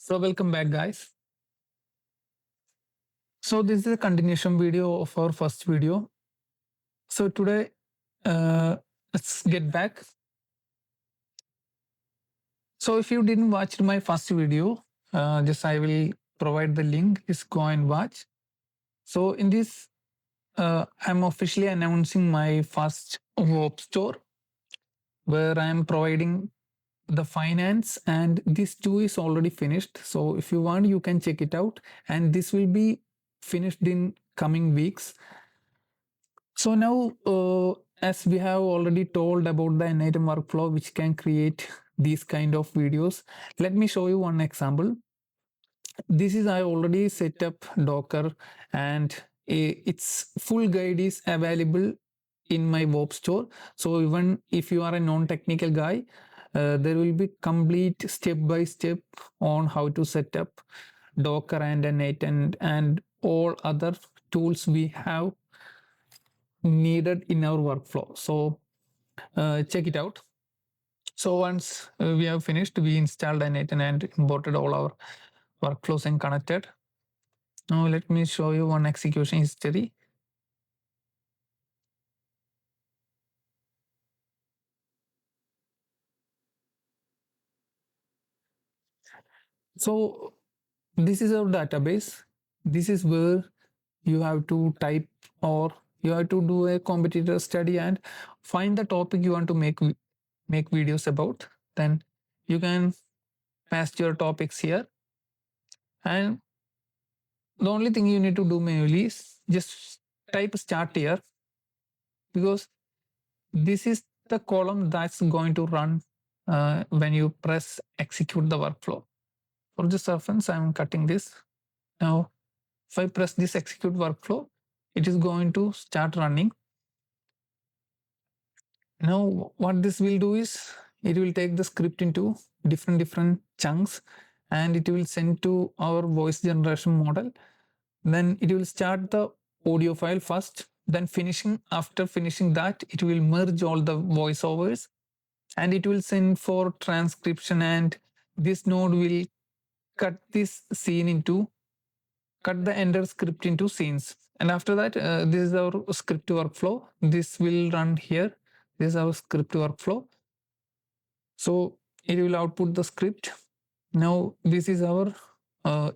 So welcome back, guys. So this is a continuation video of our first video. So today, let's get back. So if you didn't watch my first video, just I will provide the link. Just go and watch. So in this, I'm officially announcing my first Whop Store, where I am providing the finance, and this too is already finished. So if you want, you can check it out, and this will be finished in coming weeks. So now, as we have already told about the n-item workflow, which can create these kind of videos, let me show you one example. This is I already set up Docker, and its full guide is available in my Whop Store. So even if you are a non-technical guy, there will be complete step-by-step on how to set up Docker and n8 and all other tools we have needed in our workflow. So check it out. So once we have finished, we installed n8 and imported all our workflows and connected. Now let me show you one execution history. So this is our database. This is where you have to type, or you have to do a competitor study and find the topic you want to make videos about. Then you can paste your topics here, and the only thing you need to do manually is just type start here, because this is the column that's going to run when you press execute the workflow. For this reference, I'm cutting this. Now, if I press this execute workflow, it is going to start running. Now, what this will do is it will take the script into different chunks, and it will send to our voice generation model. Then it will start the audio file first, then after finishing that, it will merge all the voiceovers, and it will send for transcription, and this node will cut the entire script into scenes. And after that, this is our script workflow. This will run here. This is our script workflow. So it will output the script. Now this is our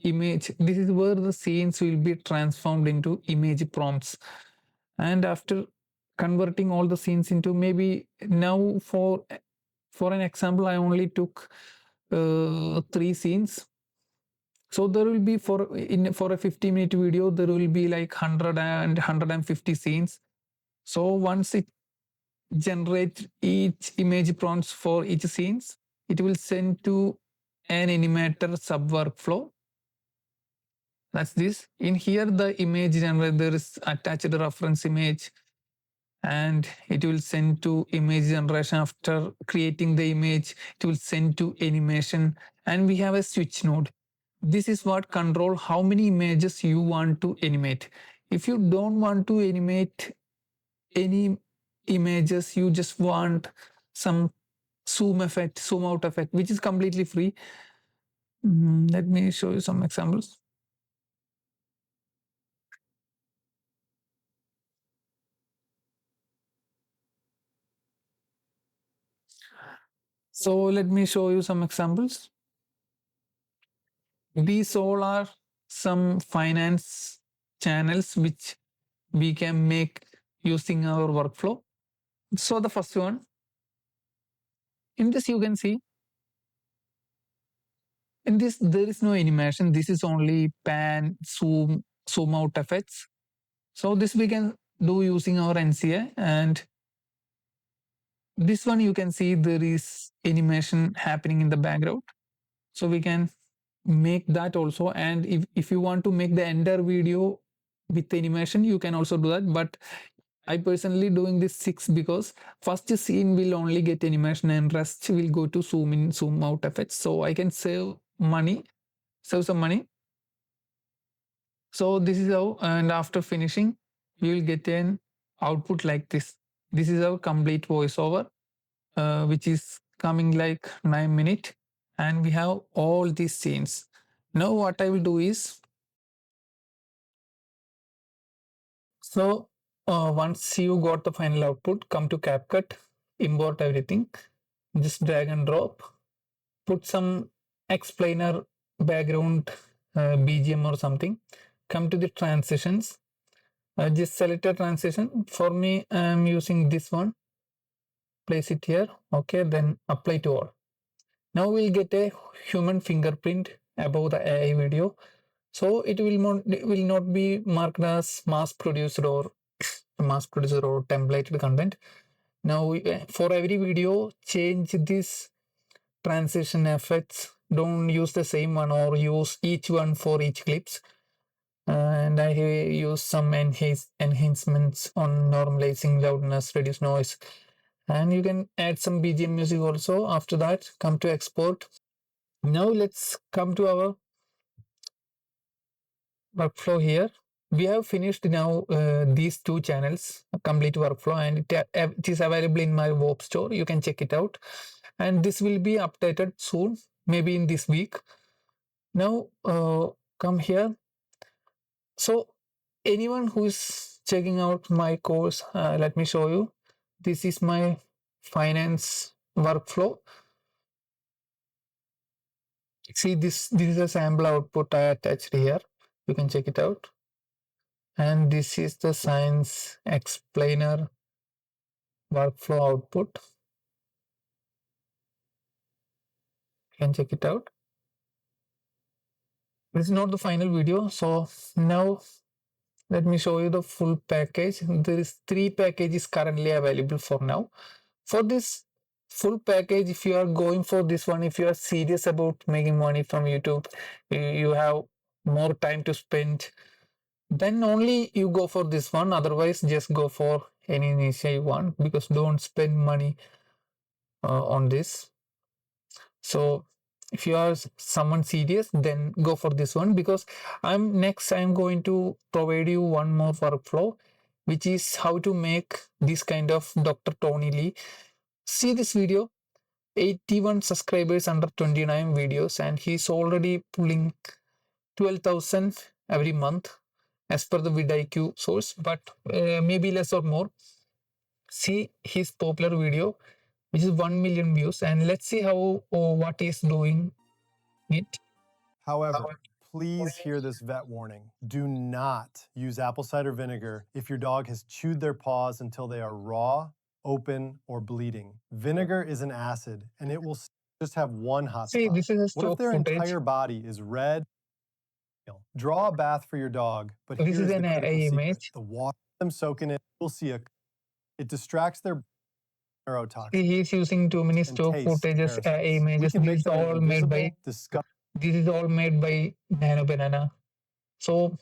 image. This is where the scenes will be transformed into image prompts. And after converting all the scenes into, maybe now for an example, I only took 3 scenes. So there will be for a 50-minute video, there will be like 100 and 150 scenes. So once it generates each image prompts for each scenes, it will send to an animator sub workflow. That's this. In here, the image generator, there is attached reference image, and it will send to image generation. After creating the image, it will send to animation, and we have a switch node. This is what control how many images you want to animate. If you don't want to animate any images, you just want some zoom effect, zoom out effect, which is completely free. Let me show you some examples. So let me show you some examples. These all are some finance channels which we can make using our workflow. So the first one, in this you can see, in this there is no animation. This is only pan, zoom out effects. So this we can do using our NCA. And this one you can see there is animation happening in the background. So we can make that also. And if you want to make the entire video with animation, you can also do that. But I personally doing this 6, because first scene will only get animation and rest will go to zoom in, zoom out effects. So I can save some money. So this is how, and after finishing, you will get an output like this. This is our complete voiceover, which is coming like 9 minutes, and we have all these scenes. Now what I will do is, so once you got the final output, come to CapCut, import everything, just drag and drop, put some explainer background BGM or something, come to the transitions, just select a transition. For me, I'm using this one, place it here, okay, then apply to all. Now we'll get a human fingerprint above the AI video. So it will not be marked as mass produced or templated content. Now for every video, change this transition effects. Don't use the same one or use each one for each clips. And I use some enhancements on normalizing loudness, reduce noise, and you can add some BGM music also. After that, come to export. Now let's come to our workflow here. We have finished now these two channels, complete workflow, and it is available in my Whop Store. You can check it out, and this will be updated soon, maybe in this week. Now come here. So anyone who is checking out my course, let me show you. This is my finance workflow. See, this is a sample output I attached here. You can check it out. And this is the science explainer workflow output. You can check it out. This is not the final video. So now let me show you the full package. There is 3 packages currently available for now. For this full package, if you are going for this one, if you are serious about making money from YouTube, you have more time to spend, then only you go for this one. Otherwise, just go for any niche you want, because don't spend money on this. So if you are someone serious, then go for this one, because I'm going to provide you one more workflow, which is how to make this kind of Dr. Tony Lee. See this video, 81 subscribers under 29 videos, and he's already pulling 12,000 every month as per the vidIQ source, but maybe less or more. See his popular video, which is 1 million views, and let's see how what he's doing it. However, please hear this vet warning. Do not use apple cider vinegar if your dog has chewed their paws until they are raw, open, or bleeding. Vinegar is an acid, and it will just have one hot See, spot. this is a What if stock their footage. entire body is red? Draw a bath for your dog, but This here is is the an critical AI secret. image. The water them soak in it, you'll see it distracts their neurotoxins. See, he's using too many and stock taste footages, AI parasites. We images. can This make is them all made by invisible, this is all made by Nano Banana. So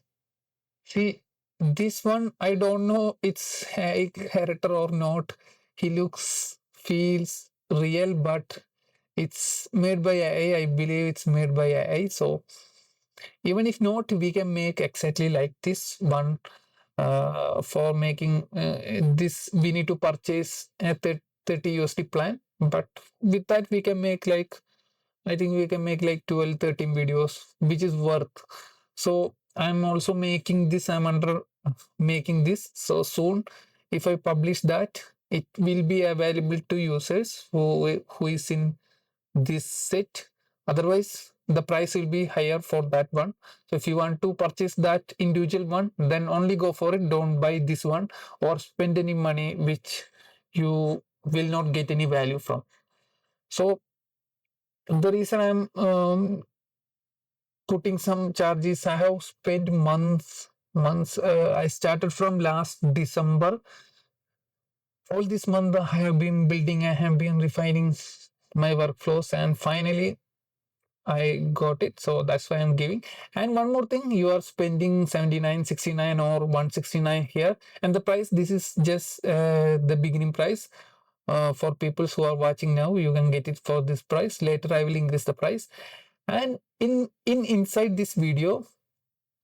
see, this one, I don't know it's a character or not. He looks, feels real, but it's made by AI. I believe it's made by AI. So even if not, we can make exactly like this one. For making this, we need to purchase a 30 USD plan, but with that we can make like, I think we can make like 12 13 videos, which is worth. So I'm also making this, I'm under making this, so soon if I publish that, it will be available to users who is in this set. Otherwise the price will be higher for that one. So if you want to purchase that individual one, then only go for it. Don't buy this one or spend any money which you will not get any value from. So the reason I'm putting some charges, I have spent months. I started from last December. All this month I have been building, I have been refining my workflows, and finally I got it. So that's why I'm giving. And one more thing, you are spending 79, 69 or 169 here, and the price, this is just the beginning price. For people who are watching now, you can get it for this price. Later I will increase the price. And inside this video,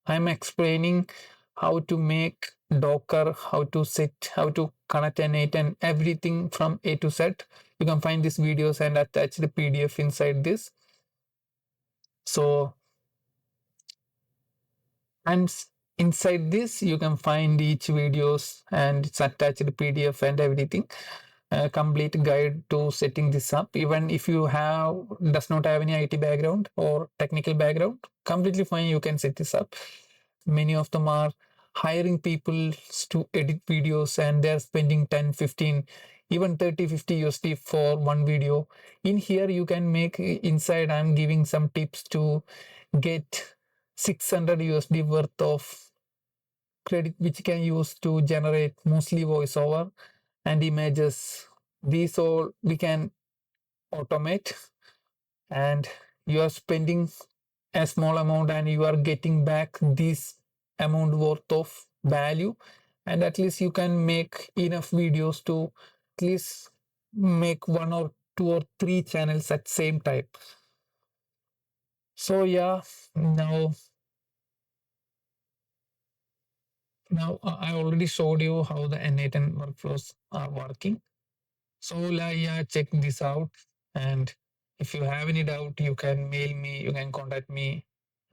I'm explaining how to make Docker, how to set, how to concatenate, and everything from A to Z. You can find these videos and attach the PDF inside this. So And inside this you can find each videos and it's attached PDF and everything, a complete guide to setting this up. Even if you have does not have any IT background or technical background, completely fine, you can set this up. Many of them are hiring people to edit videos and they're spending 10, 15, even 30, 50 USD for one video. In here you can make, inside I'm giving some tips to get 600 USD worth of credit which you can use to generate mostly voiceover and images. These all we can automate, and you are spending a small amount and you are getting back this amount worth of value, and at least you can make enough videos to at least make one or two or three channels at same time. So yeah, now I already showed you how the N8 workflows are working. So yeah, check this out. And if you have any doubt, you can mail me, you can contact me.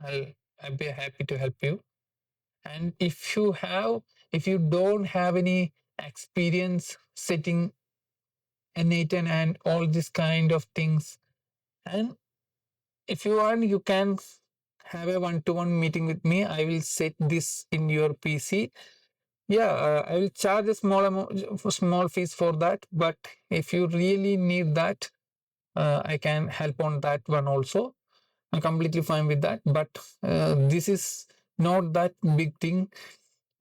I'll be happy to help you. And if you don't have any experience setting N8 and all this kind of things, and if you want, you can have a one-to-one meeting with me. I will set this in your PC. Yeah, I will charge a small amount, small fees for that. But if you really need that, I can help on that one also. I'm completely fine with that. But this is not that big thing.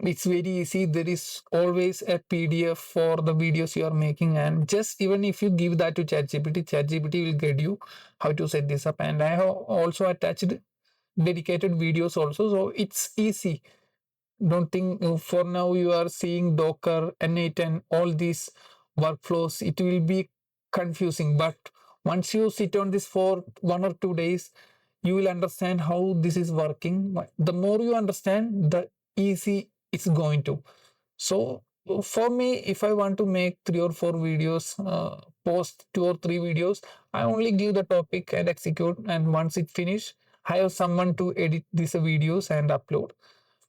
It's very easy. There is always a PDF for the videos you are making, and just even if you give that to ChatGPT will guide you how to set this up. And I have also attached dedicated videos also, so it's easy. Don't think for now you are seeing Docker, N8 and all these workflows, it will be confusing. But once you sit on this for 1 or 2 days, you will understand how this is working. The more you understand, the easy it's going to. So for me, if I want to make 3 or 4 videos, post 2 or 3 videos, I only give the topic and execute. And once it finish, I have someone to edit these videos and upload.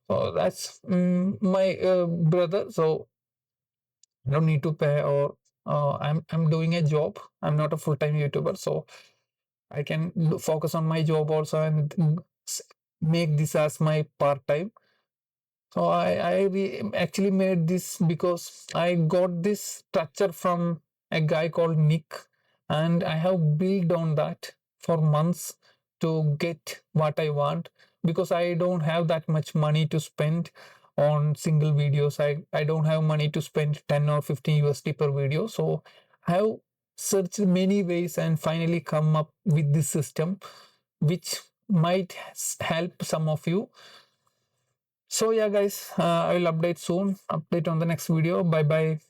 So that's my brother. So I don't need to pay, or I'm doing a job. I'm not a full time YouTuber, so I can focus on my job also and make this as my part time. So actually made this because I got this structure from a guy called Nick, and I have built on that for months to get what I want, because I don't have that much money to spend on single videos. I don't have money to spend 10 or 15 USD per video. So I have searched many ways and finally come up with this system, which might help some of you. So yeah, guys, I will update soon. Update on the next video. Bye bye.